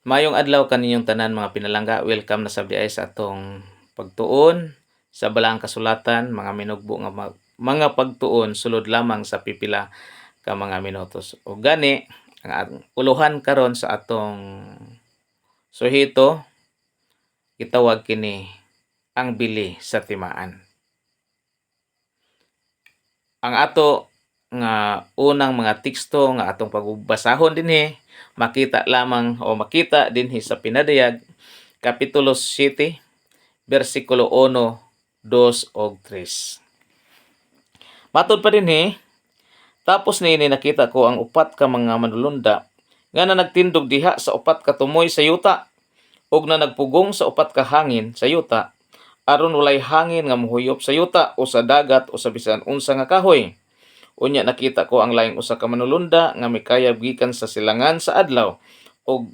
Mayong adlaw kaninyong tanan mga pinalangga, welcome na sabdi ay sa atong pagtuon sa balaang kasulatan, mga minugbo nga mga pagtuon sulod lamang sa pipila ka mga minutos. O gani ang uluhan karon sa atong suhito gitawag kini ang bili sa timaan. Ang ato nga unang mga teksto nga atong pagbasahon dinhi makita lamang o makita dinhi sa pinadayag kapitulo 7 bersikulo 1, 2 ug 3. Matud pa dinhi, tapos niini nakita ko ang upat ka mga manulunda nga nagtindog diha sa upat ka tumoy sa yuta ug na nagpugong sa upat ka hangin sa yuta aron walay hangin nga mohuyop sa yuta o sa dagat o sa bisan unsa nga kahoy. Unya nakita ko ang laing usa ka manulunda nga mikayab gikan sa silangan sa adlaw ug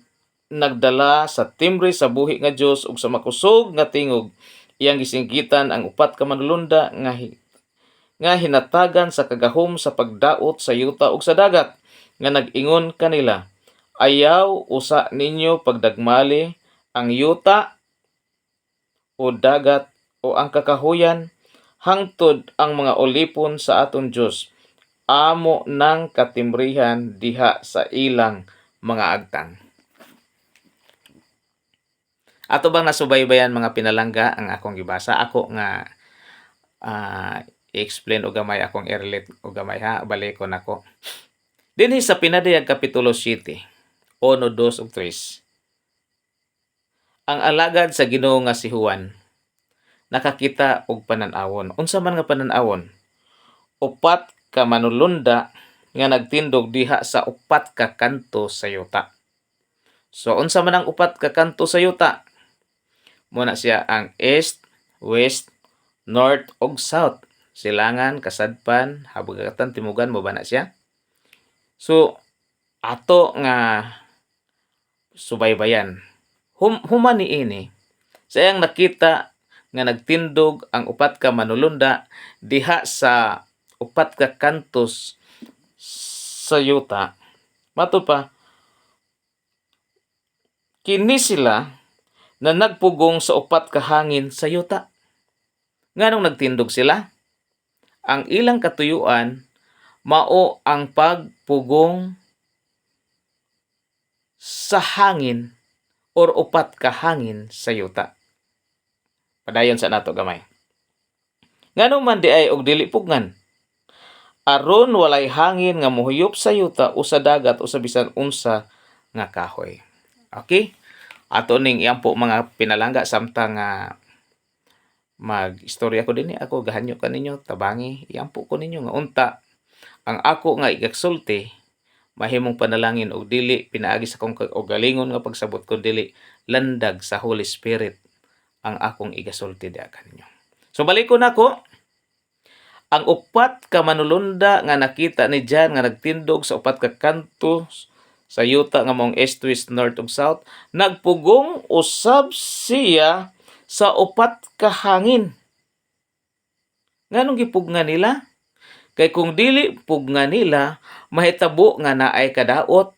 nagdala sa timbre sa buhi nga Dios ug sa makusog nga tingog iyang gisinggitan ang upat ka manulunda nga hinatagan sa kagahom sa pagdaot sa yuta ug sa dagat nga nag-ingon kanila, ayaw usa ninyo pagdagmali ang yuta o dagat o ang kakahuyan hangtod ang mga ulipon sa aton Dios amo nang katimbrihan diha sa ilang mga agtang. Ato bang nasubaybayan mga pinalangga ang akong gibasa? Ako nga i-explain o gamay akong i-relate o gamay ha, balikon ako. Dinhi sa pinadayag kapitulo 7, 1, 2 ug 3. Ang alagad sa Ginoo nga si Juan nakakita og panan-awon. Unsa man nga panan-awon? Upat ka manulunda nga nagtindog diha sa upat ka kanto sa yuta. So unsa man ang upat ka kanto sa yuta? Muna siya ang east, west, north ug south. Silangan, kasadpan, habagatan, timugan mo ba na siya? So ato nga subaybayan. Human niini sayang nakita nga nagtindog ang upat ka manulunda diha sa upat ka kantos sa yuta. Matud pa, kini sila na nagpugong sa upat ka hangin sa yuta. Nganong nagtindog sila? Ang ilang katuyuan mao ang pagpugong sa hangin or upat ka hangin sa yuta. Padayon sa nato gamay. Ngano man di ay og dili pugngan? Aron walay hangin nga mohuyop sa yuta o sa dagat o sa bisan unsa nga kahoy. Okay? Ato ning iampo mga pinalangga samtang mag-istorya ko dinhi ako gahanyo kaninyo tabangi iampo ko ninyo nga unta ang ako nga igagsulti mahimong panalangin og dili pinaagi sa kong og galingon nga pagsabot kun dili landag sa Holy Spirit ang akong igasulti diha kaninyo. So balikon nako, ang upat ka manulunda nga nakita ni John nga nagtindog sa upat ka kanto sa yuta nga mong east, west, north ug south, nagpugong usab siya sa upat ka hangin. Nganong gipugngan nila? Kay kung dili pugngan nila, mahitabo nga naay kadaot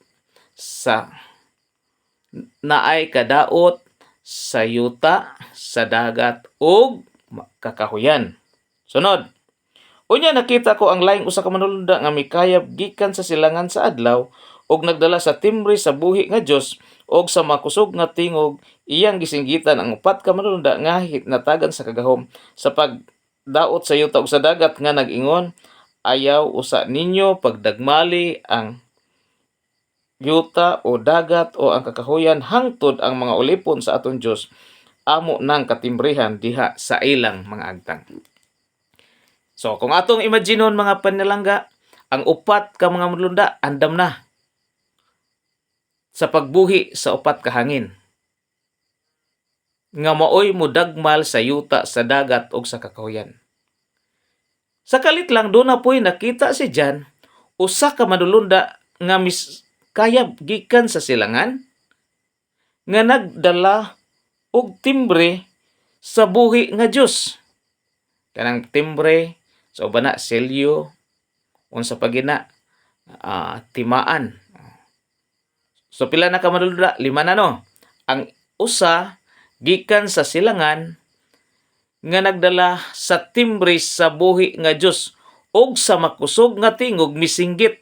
sa yuta, sa dagat ug kakahuyan. Sunod. Unya nakita ko ang laing usa ka manulunda nga mikayab gikan sa silangan sa adlaw ug nagdala sa timbre sa buhi nga Dios ug sa makusog nga tingog iyang gisinggitan ang upat ka manulunda nga natagan sa kagahom sa pagdaot sa yuta ug sa dagat nga nag-ingon, ayaw usa ninyo pagdagmali ang yuta o dagat o ang kakahuyan hangtod ang mga ulipon sa aton Dios amo nang katimbrihan diha sa ilang mga agtang. So kung atong imaginon mga panalangga, ang upat ka mga manulunda andam na sa pagbuhi sa upat ka hangin nga maoy modagmal sa yuta, sa dagat ug sa kakahuyan. Sa kalit lang do na po'y nakita si John usa ka manulunda nga kayab gikan sa silangan nga nagdala og timbre sa buhi nga Dios. Kanang timbre sa uban na selyo unsa pa gina timaan. So pila na ka manulunda? 5 na no. Ang usa gikan sa silangan nga nagdala sa timbre sa buhi nga Dios og sa makusog nga tingog misinggit.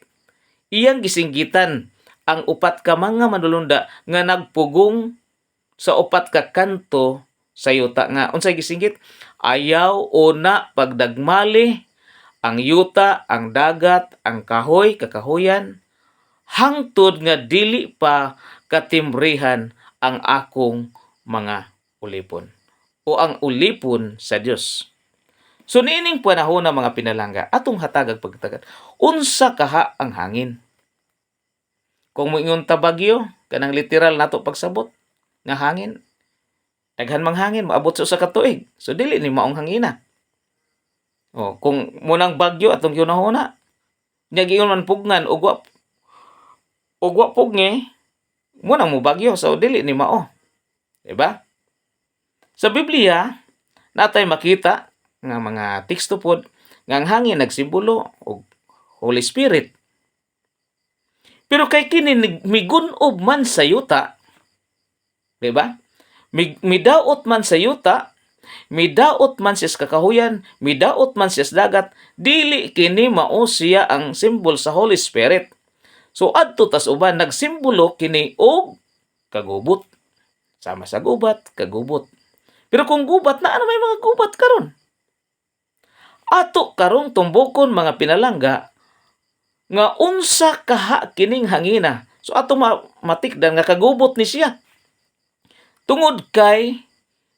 Iyang gisinggitan ang upat ka mga manulunda nga nagpugong sa upat ka kanto sa yuta nga unsay gisinggit? Ayaw una pagdagmali ang yuta, ang dagat, ang kahoy, kakahuyan, hangtod nga dili pa katimbrihan ang akong mga ulipon o ang ulipon sa Dios. So niining panahon na mga pinalangga, atong hatagag pagtagad. Unsa kaha ang hangin? Kung moingon ta bagyo, kanang literal nato pagsabot nga hangin, daghan mang hangin maabot sa usa ka tuig. So dili ni maong hangina. O kung munang bagyo atong yunahuna, nya giingon man pugnan ugwa pugngi, munang mo bagyo so dili ni mao. Diba? Sa Biblia, natay makita nga mga teksto pod nga ang hangin nagsimbolo og Holy Spirit. Pero kay kini migunob man sa yuta, di ba? Midaot man sa yuta, midaot man siya sa kakahuyan, midaot man siya sa dagat, dili kini mao siya ang simbol sa Holy Spirit. So adto tas uban nagsimbolo kini og kagubot. Sama sa gubat, kagubot. Pero kung gubat na ano may mga gubat karon? Ato karong tumbokon mga pinalangga nga unsa kaha kining hangina. So ato matikdan nga kagubot ni siya. Tungod kay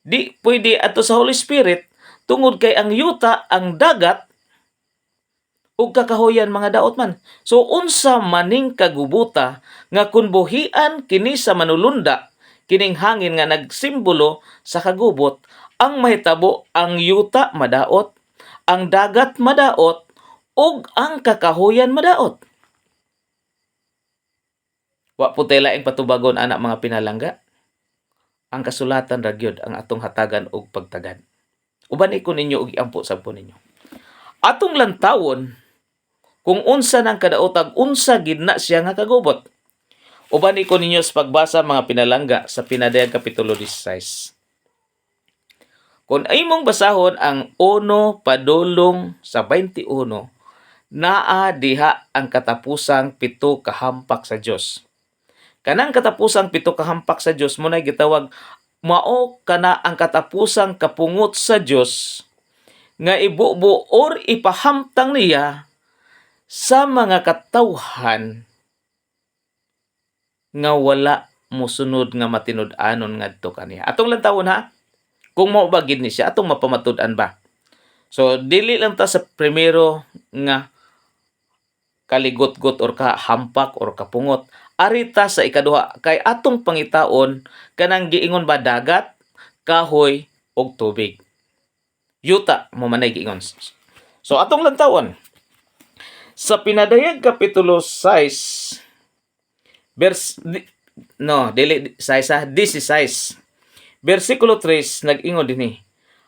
di pwede ato sa Holy Spirit, tungod kay ang yuta, ang dagat ug kakahuyan mga daot man. So unsa maning kagubuta nga kun buhian kini sa manulunda, kining hangin nga nagsimbolo sa kagubot, ang mahitabo ang yuta madaot, ang dagat madaot, ug ang kakahuyan madaot. Wa po tayo laing patubagon anak mga pinalangga. Ang kasulatan ra gyud ang atong hatagan og pagtagad. Uban ko ninyo og iampo sabpo ninyo. Atong lantawon kung unsa nang kadaotag unsa gid na siya nga kagubot. Uban ko ninyo sa pagbasa mga pinalangga sa Pinadayag Kapitulo 16. Kung imong basahon ang 1 padulong sa 21, naa diha ang katapusang 7 kahampak sa Dios. Kanang katapusang 7 kahampak sa Dios mo na gitawag mao kana ang katapusang kapungot sa Dios nga ibubo or ipahamtang niya sa mga katawhan nga wala mosunod nga matinud-anon ngadto kaniya. Atong lantawon ha, kung mao ba gid ni siya atong mapamatud-an ba. So dili lang ta sa primero nga kaligot-got or kahampak or kapungot. Arita sa ikaduha kay atong pangitaon kanang giingon ba dagat, kahoy ug tubig. Yuta mo manay giingon. So atong lantawon sa Pinadayag Kapitulo 6 16 versikulo 3 nag-ingon dinhi,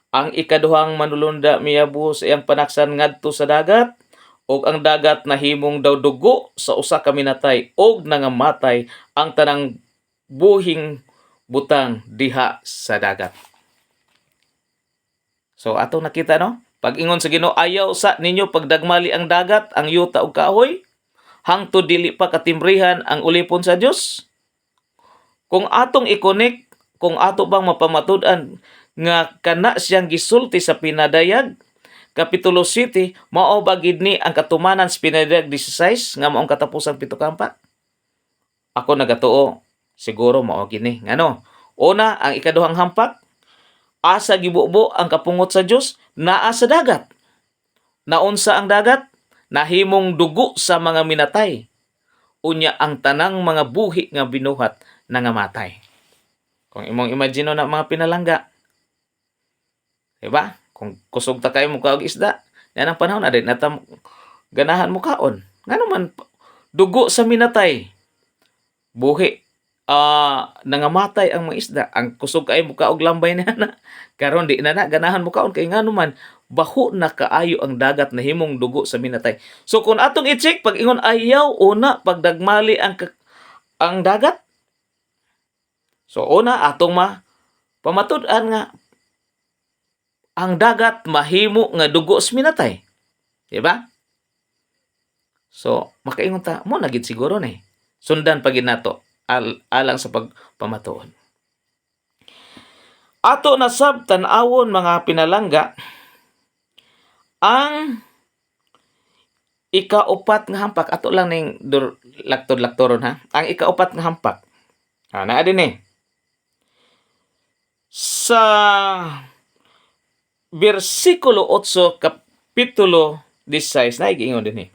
ang ikaduhang manulunda miyabu sa iyang panaksan ngadto sa dagat, og ang dagat nahimong daw dugo sa usa ka minatay, og nangamatay ang tanang buhing butang diha sa dagat. So atong nakita no, pag-ingon sa Ginoo, ayaw sa ninyo pagdagmali ang dagat, ang yuta ug kahoy, hangtod dili pa katimbrihan ang ulipon sa Dios. Kung atong i-connect, kung ato bang mapamatud-an nga kana siyang gisulti sa Pinadayag Kapitulo 7, mao ba gid ni ang katumanan sa Pinadayag 16 nga maong katapusang 7 kahampak? Ako nagatuo, siguro mao gini. Ngano? Una, ang ikaduhang hampak, asa gibubo ang kapungot sa Dios, naa sa dagat. Naunsa ang dagat? Nahimong dugo sa mga minatay. Unya ang tanang mga buhi nga binuhat nangamatay. Kung imong imagine na mga pinalangga, diba? Kung kusog ta kayo mo kaog isda, yan ang panahon na rin natam ganahan mo kaon. Nga naman, dugo sa minatay, buhi, nangamatay ang mga isda. Ang kusog kayo mo kaog lambay na na. Karon di na ganahan mo kaon, kay nga naman, baho na kaayo ang dagat na himong dugo sa minatay. So kung atong i-check, pag ingon ayaw una, pagdagmali ang dagat. So una atong pamatud-an nga ang dagat mahimo nga dugo sa minatay. Di ba? So makaingon ta mo na gid siguro ni. Sundan pa gid nato alang sa pagpamatuon. Ato na sab tan-awon mga pinalangga ang ikaupat nga hampak. Ato lang ning laktod-laktoron ha. Ang ikaupat nga hampak. Naa din sa versikulo 8 kapitulo 16 na giingon din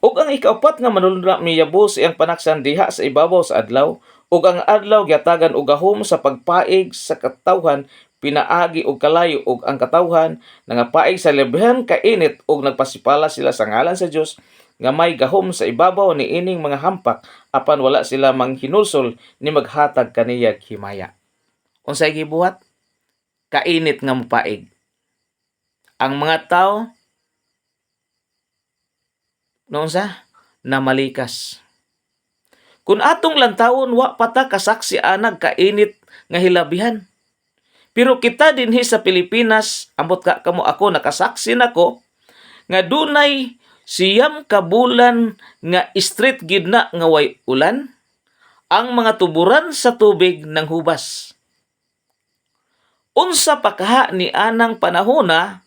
ug ang ikaupat nga manulunda miyabos iyang panaksan diha sa ibabaw sa adlaw, ug ang adlaw giatagan og gahom sa pagpaig sa katawhan pinaagi og kalayo, ug ang katawhan nangapaig sa lebhan kainit ug nagpasipala sila sa ngalan sa Dios nga may gahom sa ibabaw ni ining mga hampak apan wala sila manghinulsol ni maghatag kaniyag himaya. Unsay gibuhat? Kainit nga mopaig. Ang mga tao noon sa namalikas. Kung atong lantawon wa pata kasaksi anag kainit nga hilabihan. Pero kita dinhi sa Pilipinas, ambot ka kamo ako nakasaksi nako nga dunay siyam ka bulan nga street gid na nga way ulan, ang mga tuburan sa tubig nang hubas. Unsa pa kaha ni anang panahona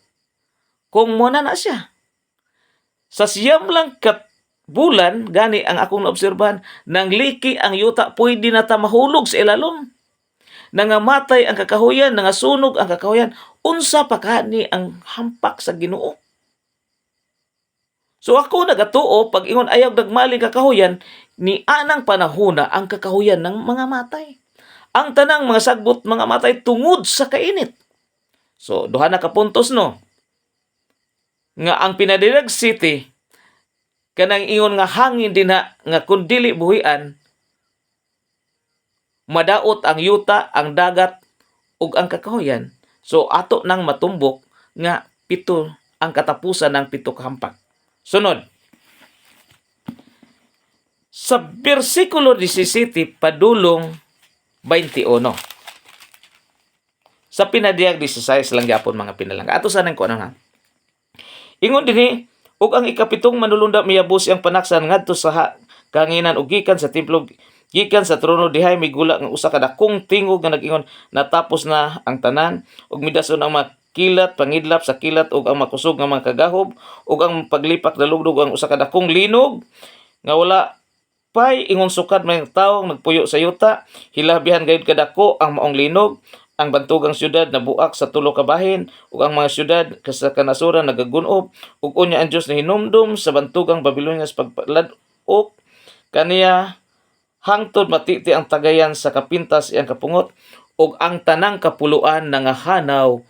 kung muna na siya. Sa siyam lang kat bulan, gani ang akong naobserbahan, nang liki ang yuta, pwede na ta mahulog sa ilalom. Nangamatay ang kakahuyan, nangasunog ang kakahuyan. Unsa pa kaha ni ang hampak sa Ginoo. So ako nagatuo, pag ingon ayaw nagmaling kakahuyan, ni anang panahona ang kakahuyan ng mga matay. Ang tanang mga sagbot mga matay tungod sa kainit. So, duha na ka puntos no. Nga ang Pinadirag City, kanang ingon nga hangin din nga kun dili buhian, madaot ang yuta, ang dagat, ug ang kakahuyan. So, ato nang matumbok nga pito ang katapusan ng pito ka hampak. Sunod. Sa versikulo 17 padulong 21. Sa Pinadiyag 16 lang gyapon mga pinalangga. Ato sa nang ko nga. Ingon dinhi ug ang ikapitong manulunda miyabos ang panaksan ngadto sa kanginan ug gikan sa templo, gikan sa trono dihay migula nga usa ka dakong tingog nga nag-ingon, natapos na ang tanan, ug midason ang mga kilat pangidlap sa kilat ug ang makusog nga mga kagahob ug ang paglipak dalugdog ang usa ka dakong linog nga wala pay ingon sukad may tawo nagpuyo sa yuta, hilabihan gayud kadako ang maong linog, ang bantugang syudad nabuak sa tulo ka bahin ug ang mga syudad sa kanasuran nagagun-ob ug unya ang Dios nahinumdum sa bantugang Babilonia sa pagladok kaniya hangtod matiti ang tagayan sa kapintas iyang kapungot ug ang tanang kapuluan nangahanaw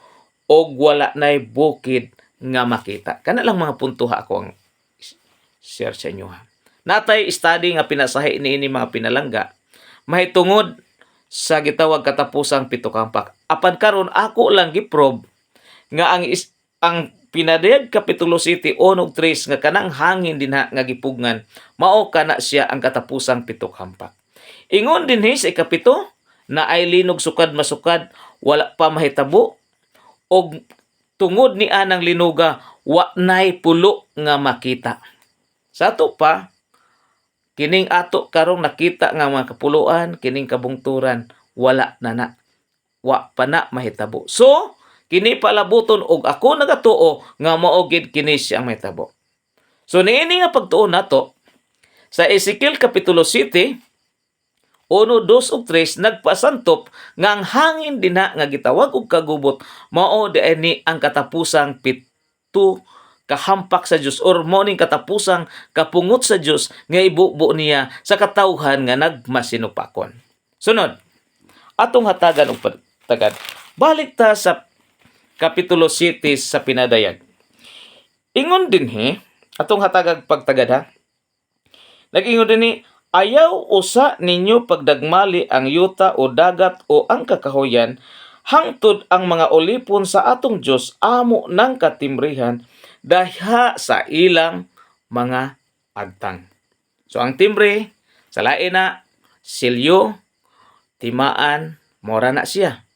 ug wala nay bukid nga makita. Kana lang mga puntuha ako ang share sa inyo ha. Natay study nga pinasahi niini mga pinalangga mahitungod sa gitawag katapusang pito ka hampak. Apan karon ako lang giprobe nga ang Pinadiyag kapitulo 7 1 ug 3 nga kanang hangin dinha nga gipugngan mao kana siya ang katapusang pito ka hampak. Ingon dinhi sa ikapito na ay linog sukad masukad wala pa mahitabo og tungod ni anang linuga wa nay pulo nga makita. Sa ato pa kining ato karong nakita nga mga kapuluan, kining kabungturan, wala na. Wa pa na mahitabo. So, kini palabuton og ako nagatuo nga mao gid kini siya mahitabo. So, niini nga pagtuon nato sa Ezekiel kapitulo 7, 1, 2 ug 3 nagpasantop nga ang hangin dinha nga gitawag og kagubot mao diani ang katapusang pito kahampak sa Dios or morning katapusang kapungot sa Dios nga ibubo niya sa katawhan nga nagmasinupakon. Sunod, atong hatagan og pagtagad. Balik ta sa kapitulo 7 sa Pinadayag. Ingon dinhi atong hatagag pagtagad ha. Nag-ingon dinhi ayaw usa ninyo pagdagmali ang yuta o dagat o ang kakahuyan hangtod ang mga ulipon sa atong Dios amo ng katimbrihan daha sa ilang mga agtang. So ang timbre Sa lain na silyo, timaan, mora na siya.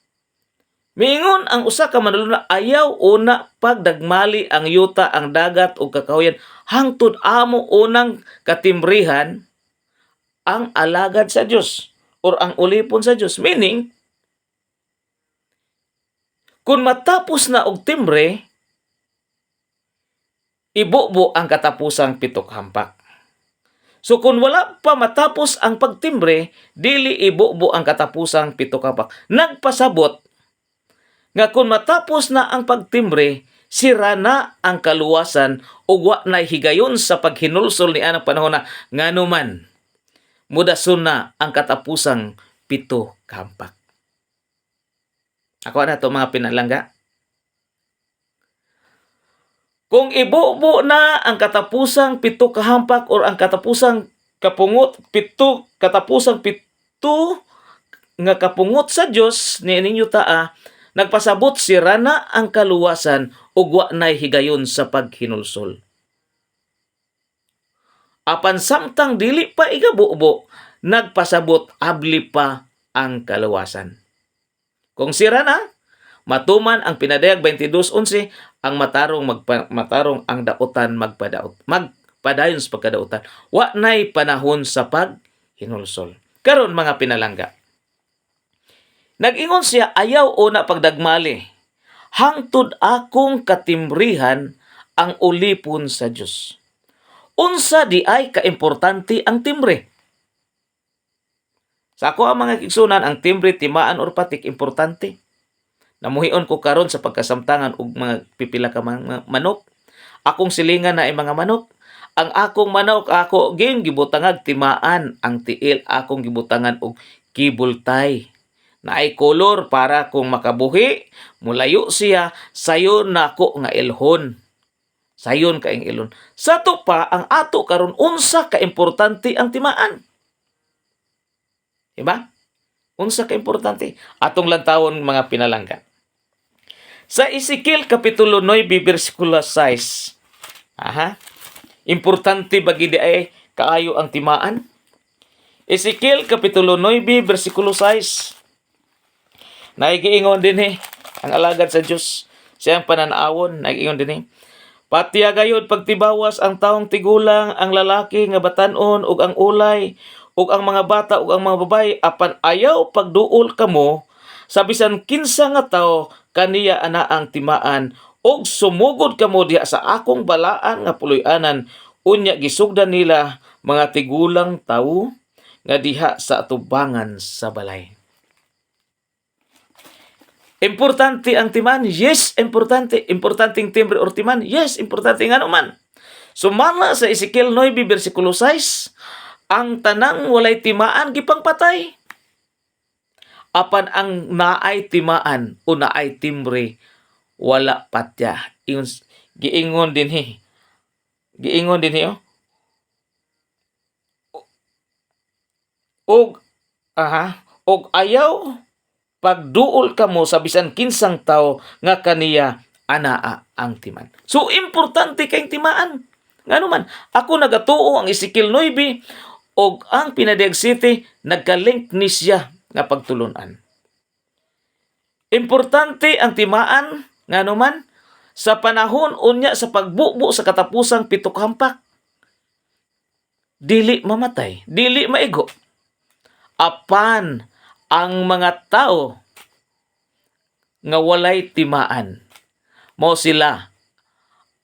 Miingon ang usa ka manuluna ayaw una pagdagmali ang yuta, ang dagat ug kakahuyan hangtod amo unang katimbrihan ang alagad sa Dios or ang ulipon sa Dios. Meaning, kung matapos na og timbre, ibubo ang katapusang pitok hampak. So kung wala pa matapos ang pagtimbre, dili ibubo ang katapusang pitok hampak. Nagpasabot nga kung matapos na ang pagtimbre, sira na ang kaluwasan ug wa nay higayon sa paghinulsol ni anang panahon na nganuman mudason na ang katapusang pito ka hampak. Ako na to mga pinalangga. Kung ibubo na ang katapusang pito ka hampak or ang katapusang katapusang pito nga kapungot sa Dios ni ninyo taa, nagpasabot sira na ang kaluwasan ug wa nay higayon sa paghinulsol. Apan samtang dili pa igabubo, nagpasabot abli pa ang kaluwasan. Kung sira na, matuman ang pinadayag 22:11, ang matarong ang dautan magpadayon sa pagkadautan. Wa nay panahon sa paghinulsol. Karon mga pinalangga, nag-ingon siya, ayaw una pagdagmali, hangtod akong katimbrihan ang ulipon sa Dios. Unsa di ay kaimportante ang timbre? Sa ako ang mga kigsunan, ang timbre, timaan or patik, importante. Namuhion ko karon sa pagkasamtangan og mga pipila ka mga manok. Akong silingan na ay mga manok. Ang akong manok, ako gibutangag timaan, ang tiil akong gibutangan og kibultay. Na ay kolor para kung makabuhi, mulayo siya, sayon nako nga ilhon. Sayon kaing ilon. Sa to pa, ang ato karon unsa ka importante ang timaan. Diba? Unsa ka importante? Atong lantawon mga pinalangga. Sa Ezekiel kapitulo 9 bersikulo 6. Importante ba gid ay kaayo ang timaan? Ezekiel kapitulo 9 bersikulo 6. Naigiingon din ang alagad sa Dios, siyang pananawon, naigiingon din Patiya gayud pagtibawas ang taong tigulang, ang lalaki nga batan-on ug ang ulay ug ang mga bata ug ang mga babay, apan ayaw pagduol kamo sa bisan kinsa nga tawo kaniya ana ang timaan, ug sumugod kamo diha sa akong balaan nga puloy-anan, unya gisugdan nila mga tigulang tawo nga diha sa atubangan sa balay. Importante ang timan? Yes, importante. Importanteng timbre or timan? Yes, importante nga naman. Sumala sa Ezekiel 9, bersikulo 6, ang tanang walay timaan, gipangpatay. Apan ang naay timaan o naay timbre, wala patya. Giingon din Og ayaw pagduol kamo sa bisan kinsang tawo nga kaniya anaa ang timan. So, importante kayong timaan. Ngano man, ako nagatuo ang Ezekiel 9 og ang Pinadayag City nagka-link ni siya nga pagtulunan. Importante ang timaan, ngano man, sa panahon unya sa pagbubo sa katapusang pitok hampak. Dili mamatay, dili maigo. Apan ang mga tao nga walay timaan, mao sila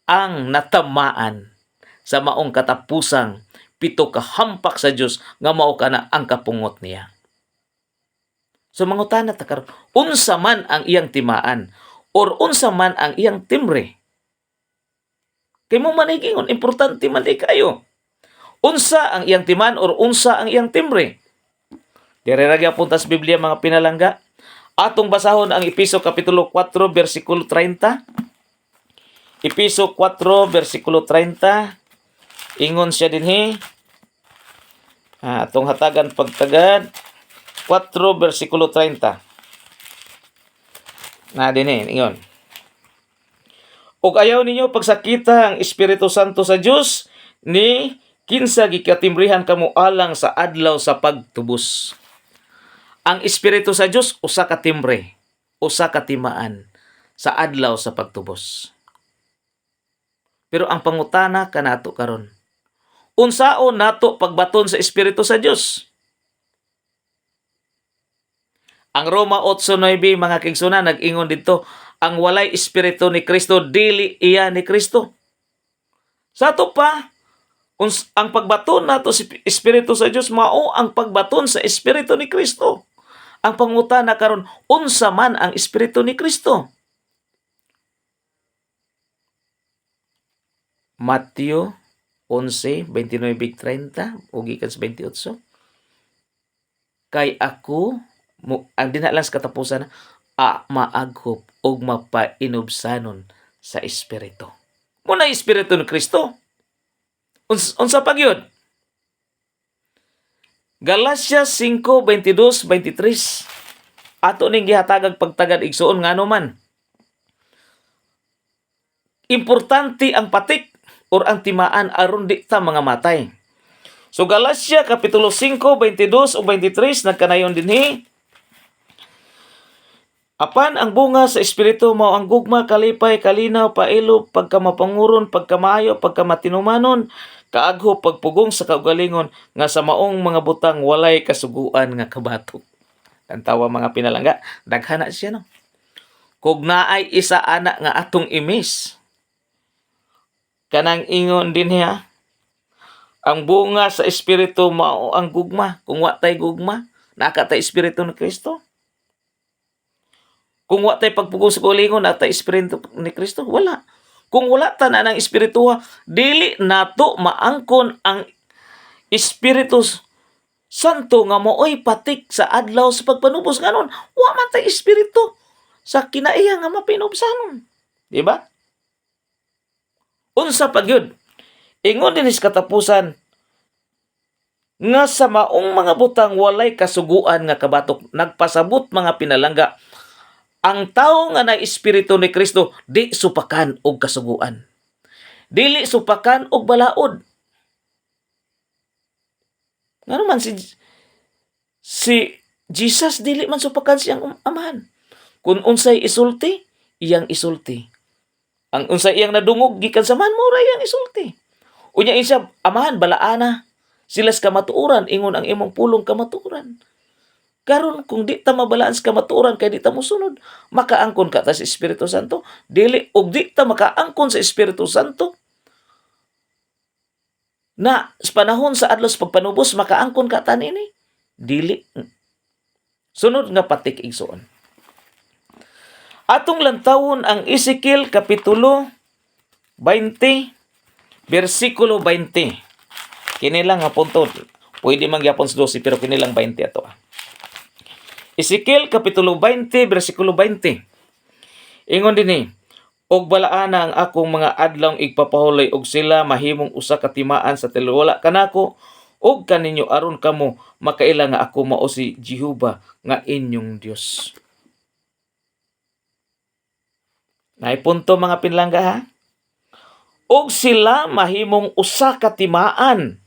ang natamaan sa maong katapusang pito ka hampak sa Dios nga mao kana ang kapungot niya. So mangutana ta karon, unsa man ang iyang timaan or unsa man ang iyang timbre? Kay mo man igingon, importante man di kayo. Unsa ang iyang timaan or unsa ang iyang timbre? Dire ra gyapon ta sa Biblia mga pinalangga. Atong basahon ang Efeso kapitulo 4 bersikulo 30. Efeso 4 bersikulo 30. Ingon siya dinhi. Atong hatagan pagtagad 4 bersikulo 30. Na dinhi ingon. Ug ayaw ninyo pagsakita ang Espiritu Santo sa Dios ni kinsa gikatimbrihan kamo alang sa adlaw sa pagtubos. Ang Espiritu sa Dios usa ka timbre, usa ka timaan sa adlaw sa pagtubos. Pero ang pangutana kanato karon, unsaon nato pagbaton sa Espiritu sa Dios? Ang Roma 8:9 mga kigsuna nag-ingon dito, ang walay Espiritu ni Kristo dili iya ni Kristo. Sa ato pa, ang pagbaton nato sa Espiritu sa Dios mao ang pagbaton sa Espiritu ni Kristo. Ang pangutana karon, unsa man ang Espiritu ni Kristo? Mateo 11:29-30 ug gikan sa 28. Kay ako ang dinalang sa katapusan, maaghop og mapainubsanon sa Espiritu. Muna Espiritu ni Kristo. Unsa pa gyud? Galatia 5:22-23. Ato ning gihatagag pagtagad igsuon ngano man. Importante ang patik or ang timaan aron di ta mga matay. So Galatia kapitulo 5:22 ug 23 nagkanayon dinhi. Apan ang bunga sa Espiritu mao ang gugma, kalipay, kalinaw, pailo, pagkamapanguron, pagkamayo, pagkamatinumanon, kaagho, pagpugong sa kaugalingon, nga sa maong mga butang walay kasuguan nga kabatok. Tantawa mga pinalangga, daghana siya no. Kung naay isa ana nga atong imis, kanang ingon din niya, ang bunga sa Espiritu mao ang gugma. Kung wa tay gugma, nakatay Espiritu ni Kristo. Kung wa tay pagpugong sa kaugalingon, natay Espiritu ni Kristo, wala. Kung wala ta na ng Espiritu, dili nato maangkon ang Espiritu Santo nga mooy patik sa adlaw sa pagpanubos kanon. Wa man tay Espiritu sa kinaiya nga mapinubsanon. Di ba? Unsa pa gyud? Ingon din sa katapusan nga sa maong mga butang walay kasuguan nga kabatok, nagpasabot mga pinalangga, ang tawo nga na Espiritu ni Kristo di supakan og kasuguan. Dili supakan og balaod. Ngano man si Jesus dili man supakan siyang amahan. Kung unsay isulti, iyang isulti. Ang unsay iyang nadungog gikan sa man, mura iyang isulti. Unya siya, amahan balaana. Silas kamatuoran, ingon ang imong pulong kamatuoran. Karon kung di ta mabalaan sa kamatuoran kay di ta mosunod, makaangkon ka ta sa Espiritu Santo. Dili og di ta makaangkon sa Espiritu Santo, na sa panahon sa adlaw sa pagpanubos makaangkon ka ta nini. Dili. Sunod nga patik igsoon. Atong lantawon ang Ezekiel kapitulo 20 bersikulo 20. Kini lang nga punto. Pwede man gyapon sa 12 pero kini lang 20 ato. Ezekiel kapitulo 20 bersikulo 20. Ingon dinhi, og balaana ang akong mga adlawng igpapahulay og sila mahimong usa ka timaan sa tiliwala kanako og kaninyo aron kamo makaila nga ako mao si Jehova nga inyong Dios. Naipunto mga pinlangga ha? Og sila mahimong usa ka timaan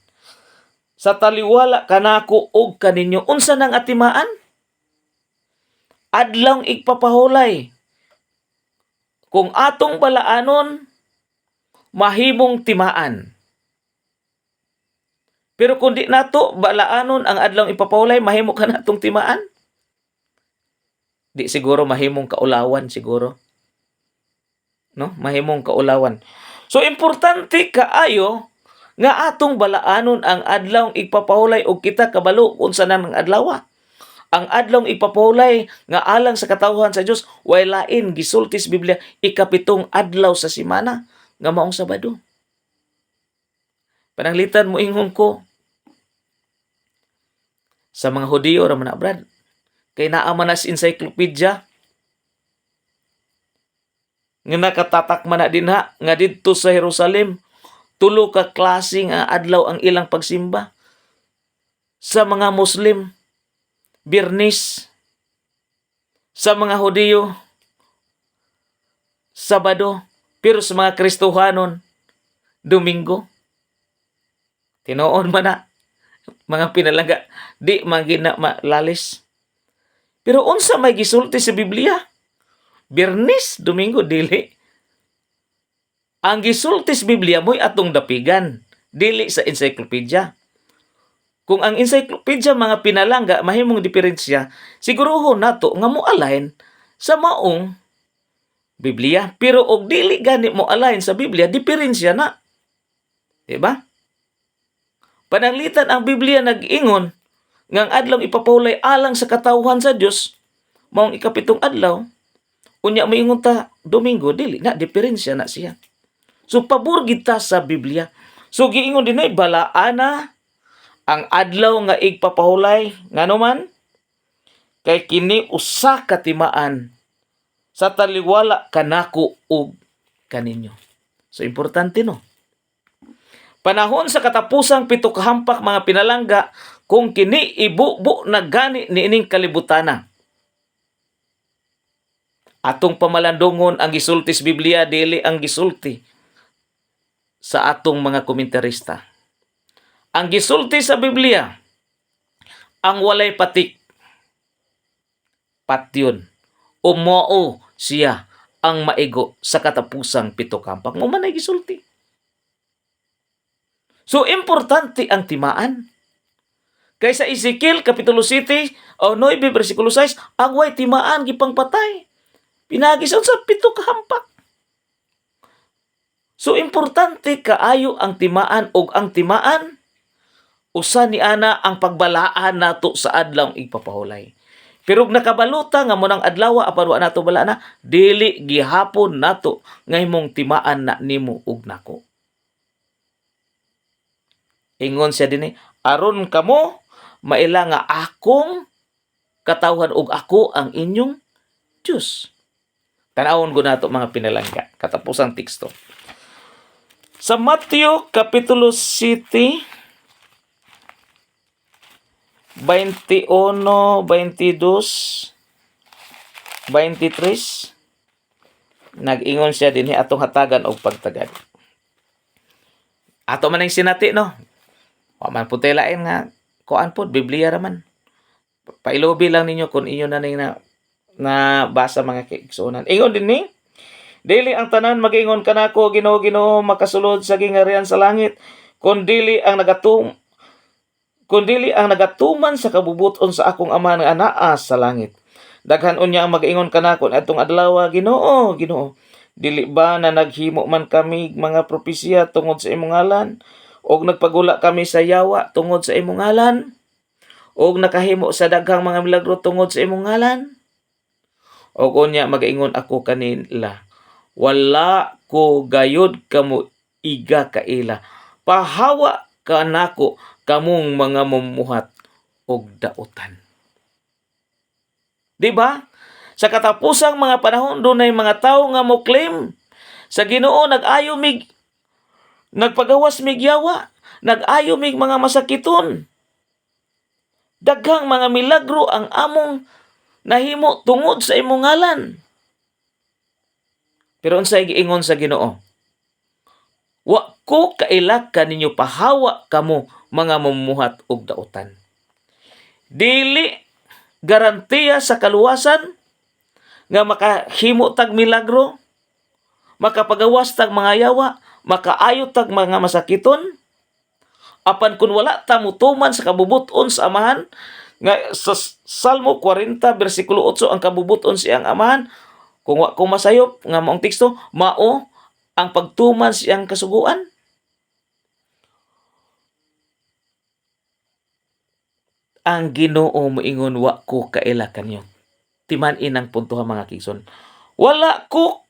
sa taliwala kanako og kaninyo. Unsa nang atimaan? Adlawng igpapahulay. Kung atong balaanon, mahimong timaan. Pero kung di nato balaanon ang adlawng ipapahulay, mahimo ka natong timaan? Di siguro mahimong kaulawan siguro. No? Mahimong kaulawan. So importante kaayo nga atong balaanon ang adlawng igpapahulay og kita kabalo unsa nang adlaw. Ang adlawng ipapahulay nga alang sa katawhan sa Dios way lain gisulti sa Biblia ikapitong adlaw sa semana nga maong Sabado. Pananglitan mo ingon ko sa mga Hudiyo ra man brad, kay naa man as encyclopedia nga nakatatak man na dinha nga didto sa Jerusalem tulo ka klase nga adlaw ang ilang pagsimba. Sa mga Muslim, Biyernes. Sa mga Hudiyo, Sabado. Pero sa mga Kristohanon, Domingo. Tinuon man na mga pinalangga, di man gina malalis. Pero unsa may gisulti sa Biblia? Biyernes, Domingo, dili. Ang gisulti sa Biblia mo'y atong dapigan, dili sa encyclopedia. Kung ang encyclopedia mga pinalangga mahimong diferensya, siguruhon nato nga mo align sa maong Biblia. Pero og dili gani mo align sa Biblia, diferensya na. Diba? Pananglitan ang Biblia nag-ingon nga ang adlaw ipapahulay alang sa katawhan sa Dios, maong ikapitong adlaw, unya moingon ta Domingo, dili na diferensya na siya. So pabor gid ta sa Biblia. So giingon dinay balaan na ang adlaw nga igpapahulay ngano man kay kini usa ka timaan sa taliwala kanako ug kaninyo. So importante no. Panahon sa katapusang pito ka hampak mga pinalangga, kung kini ibubo na gani niining kalibutana. Atong pamalandungon ang gisulti sa Biblia, dili ang gisulti sa atong mga komentarista. Ang gisulti sa Biblia, ang walay patik, patyon, umao siya ang maigo sa katapusang pito ka hampak. Mo man ay gisulti. So, importante ang timaan. Kaysa Ezekiel, Kapitulo 7, o 9, versikulo 6, ang way timaan, gipang patay. Pinagisaw sa pito ka hampak. So, importante kaayo ang timaan o ang timaan, usa ni ana ang pagbalaan nato sa adlaw igpapahulay. Pero nakabaluta nga mo ng adlaw apan wa nato balaan na, dili gihapon nato nga himong timaan na nimo ug nako. Ingon siya dinhi, aron kamo maila nga akong katawhan ug ako ang inyong Dios. Tanawon ko nato mga pinalangga, katapusang teksto. Sa Mateo Kapitulo 7, 21, 22, 23, nag-ingon siya dinhi atong hatagan og pagtagad. Ato man ang sinati no. Wa man puti lain nga kuan pod Biblia ra man. Pailobi lang ninyo kung inyo na ning na basa mga kaigsuonan. Ingon din ni, dili ang tanan mag-ingon kanako Ginoo Ginoo makasulod sa gingarian sa langit, kun dili ang nagatuman sa kabubuton sa akong Ama nga anaa sa langit. Daghan unya ang mag-ingon kanako adtong adlaw, Ginoo Ginoo, dili ba na naghimo man kami mga propesya tungod sa imong ngalan? Og nagpagula kami sa yawa tungod sa imong ngalan? Og nakahimo sa daghang mga milagro tungod sa imong ngalan? Og unya mag-ingon ako kanila, wala ko gayud kamo iga kaila. Pahawa ka nako kamong mga mumuhat og dautan. Di ba? Sa katapusang mga panahon dunay mga tawo nga mo claim sa Ginoo nag-ayo mig nagpagawas mig yawa, nag-ayo mig mga masakiton. Daghang mga milagro ang among nahimo tungod sa imong ngalan. Pero unsay giingon sa Ginoo? Wa ko kaila kaninyo pahawa kamo mga mamumuhat og dautan. Dili garantiya sa kaluwasan nga makahimo tag milagro, makapagawas tag mga yawa, makaayo tag mga masakiton, apan kun wala ta mutuman sa kabubuton sa Amahan, nga sa Salmo 40 versikulo 8 ang kabubuton siyang Amahan, kung wa ko masayop nga maong teksto, mao ang pagtuman siyang kasuguan. Ang Ginoo moingon wa ko kaila kanyo. Timan-in ang puntuhan mga kigson. Wala ko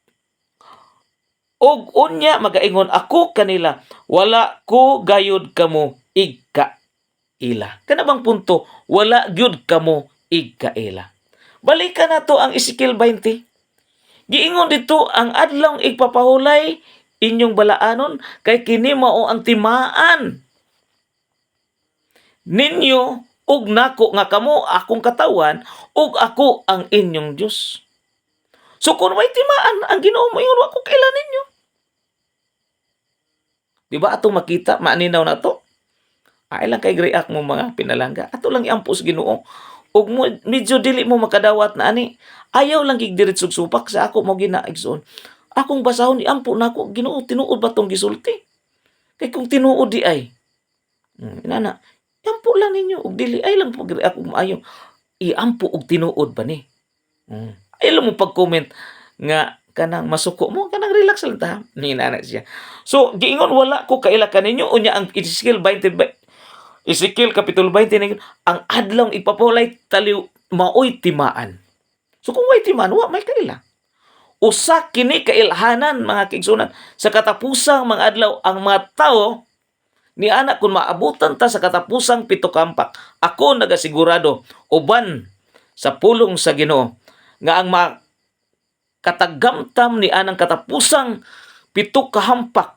og unya magaingon ako kanila, wala ko gayud kamo igkaila. Kana bang punto? Wala gyud kamo igkaila. Balikan nato ang Ezekiel 20. Giingon dito ang adlaw igpapahulay inyong balaanon kay kini mao ang timaan ninyo ug nako nga kamo akong katawan ug ako ang inyong Dios. So kung may timaan ang Ginoo moingon wa ko kaila ninyo. Di ba atong makita, maaninaw na to? Ay lang kay react mo mga pinalangga. Ato lang iampos Ginoo. Ug medyo dili mo makadawat na ani. Ayaw lang gig diretsog supak sa ako mo ginaigsoon. Akong basahon iampo nako Ginoo tinuod ba tong gisulti? Kay kung tinuod di ay. Inana. Iampo lang ninyo ug dili ay lang pag ako maayo. Iampo og tinuod ba ni? Ay lang mo pag-comment nga kanang masuko mo kanang relax lang ta ni nana siya. So giingon wala ko kaila kaninyo unya ang Ezekiel Kapitulo 20 ang adlaw ipapulay taliw maoy timaan. So kung way timaan wa may kaila. Usa kini kailhanan mga kaigsunan sa katapusang mga adlaw ang mga tawo ni anak kung maabutan ta sa katapusang pito kampak. Ako nagasigurado uban sa pulong sa Ginoo nga ang katagamtam ni anang katapusang pito kahampak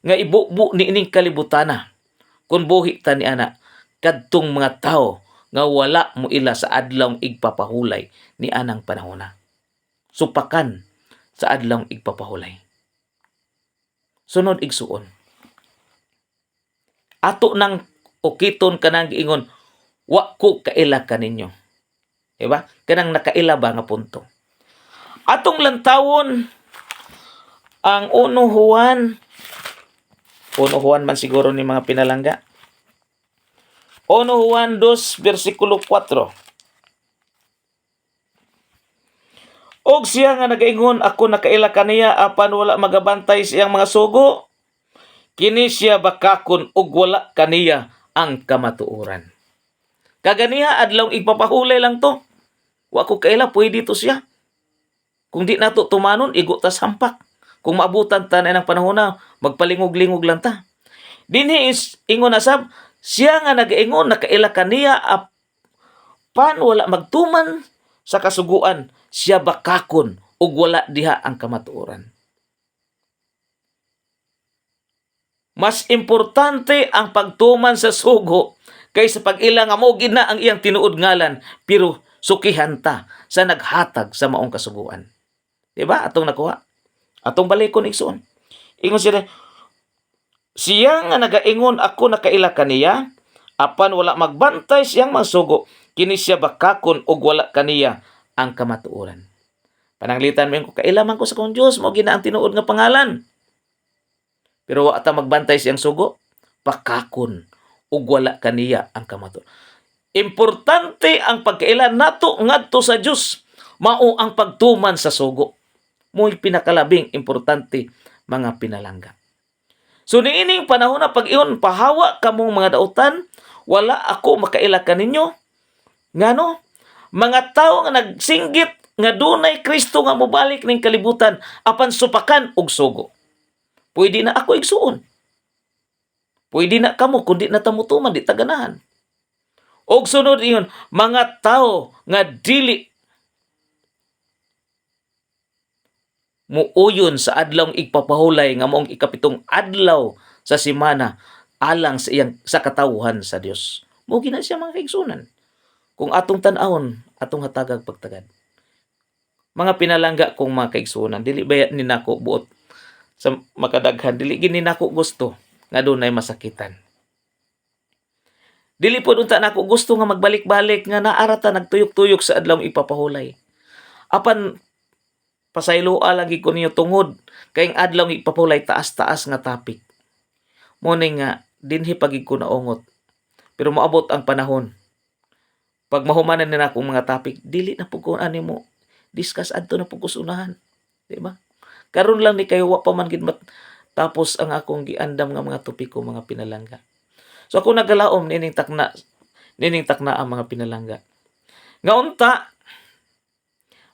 nga ibubu ni ining kalibutana kun buhi ta ni ana kadtong mga tao nga wala mo ila sa adlaw igpapahulay ni anang panahona. Supakan sa adlaw igpapahulay. Sunod igsuon. Ato nang ukiton kanang giingon wa ko kaila kaninyo. Diba? Kanang nakaila ba nga punto. Atong lantawon ang 1 Juan man siguro ni mga pinalangga. 1 Juan 2 versikulo 4. Og siya nga nagaingon ako nakaila kaniya apan wala magabantay siyang mga sugo. Kini siya bakakon og wala kaniya ang kamatuoran. Kaganiha adlaw igpapahulay lang to. Wa ko kaila pwede to siya. Kung di nato tumanon igo ta sampak. Kung maabutan ta na ng panahon na magpalingog-lingog lang ta. Dinhi is ingon asab siya nga nagaingon nakaila kaniya apan wala magtuman sa kasuguan siya bakakon ug wala diha ang kamatuoran. Mas importante ang pagtuman sa sugo kaysa pag-ila nga mo gina ang iyang tinuod ngalan pero sukihan ta sa naghatag sa maong kasuguan. Diba? Atong nakuha. Atong balikon igsoon. Ingon siya nga nagaingon ako nakaila kaniya apan wala magbantay siyang masugo kini siya bakakon ug wala kaniya ang kamatuoran. Pananglitan mo ko kaila man ko sa kong Dios mao gina ang tinuod nga pangalan. Pero wa ta magbantay siyang sugo bakakon ug wala kaniya ang kamatuoran. Importante ang pagkaila nato ngadto sa Dios mao ang pagtuman sa sugo. Mo'y pinakalabing importante mga pinalangga. So niining panahon na pag-iyon pahawa kamong mga dautan, wala ako makaila kaninyo. Ngano? Mga tao nga nagsinggit nga dunay Kristo nga mobalik ning kalibutan apan supakan og sugo. Pwede na ako igsuon. Pwede na kamo kundi na tamutuman di taganahan. Og sunod iyon, mga tao nga dili muuyon sa adlaw igpapahulay nga moong ikapitong adlaw sa semana alang sa katawhan sa Dios. Mo gina siya mga kaigsunan. Kung atong tan-awon, atong hatagag pagtagad. Mga pinalangga kong mga kaigsunan, dili ba ni nako buot sa makadaghan, dili gini nako gusto nga dunay masakitan. Dili po unta nako gusto nga magbalik-balik nga naarata nagtuyok-tuyok sa adlaw ipapahulay. Apan pasayloa lagi ko niyo tungod kay ang adlaw ipapulay taas-taas nga topic. Mo nga dinhi pagig ko naungot. Pero moabot ang panahon. Pag mahumanan nila akong mga topic, dili na pug ko ani mo discuss adto na pug unahan, di ba? Karon lang ni kayo wa pa man gid tapos ang akong giandam nga mga topiko mga pinalangga. So ako nagalaom nining takna ang mga pinalangga. Nga unta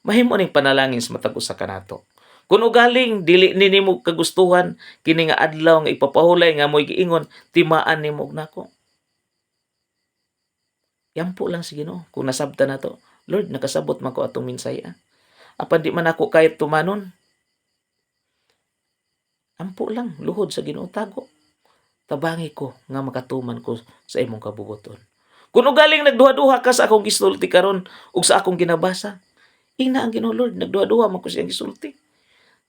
mahimo ning panalangin sa matag usa kanato. Kung ugaling dili nimo kagustuhan kini nga adlaw nga ipapahulay nga mo'y giingon timaan nimo nako. Yampo lang si Ginoo kung nasabta nato. Lord, nakasabot man ko atong minsaya. Apan di man ako kahit tumanon. Ampo lang, luhod sa Ginoo tago. Tabangi ko nga makatuman ko sa imong kabubuton. Kung ugaling nagduha-duha ka sa akong gisulti karon ug sa akong ginabasa, ina ang Ginoo Lord, nagduha-duha man ko siyang gisulti.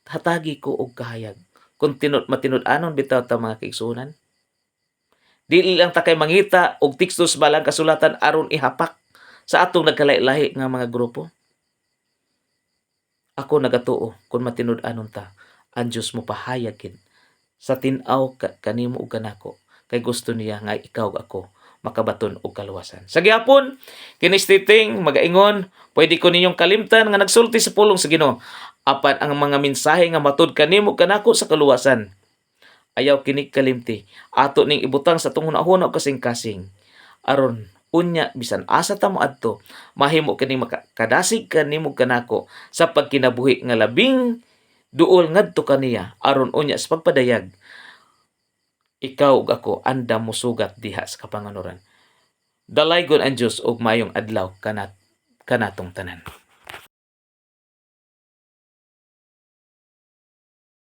Hatagi ko og kahayag. Kung matinud-anon bitaw ta mga kaigsunan. Dili lang ta kay mangita og teksto sa balang kasulatan aron ihapak sa atong nagkalahi-lahi nga mga grupo. Ako nagatuo kung matinud-anon ta, ang Dios mo pahayagin sa tin-aw kanimo ug kanako kay gusto niya nga ikaw ug ako makabaton og kaluwasan. Sa gihapon, kini stating magaingon, pwede ko ninyong kalimtan nga nagsulti sa pulong sa Ginoo apan ang mga mensahe nga matud kanimo ug kanako sa kaluwasan. Ayaw kini kalimti. Ato ning ibutang sa tong hunahuna kasing-kasing. Aron unya bisan asa ta moadto, mahimo kini makadasig kanimo kanako sa pagkinabuhi nga labing duol ngadto kaniya aron unya sa pagpadayag ikaw ug ako andam mosugat diha sa kapanganuran. Dalaygon ang Dios og mayong adlaw kanatong tanan.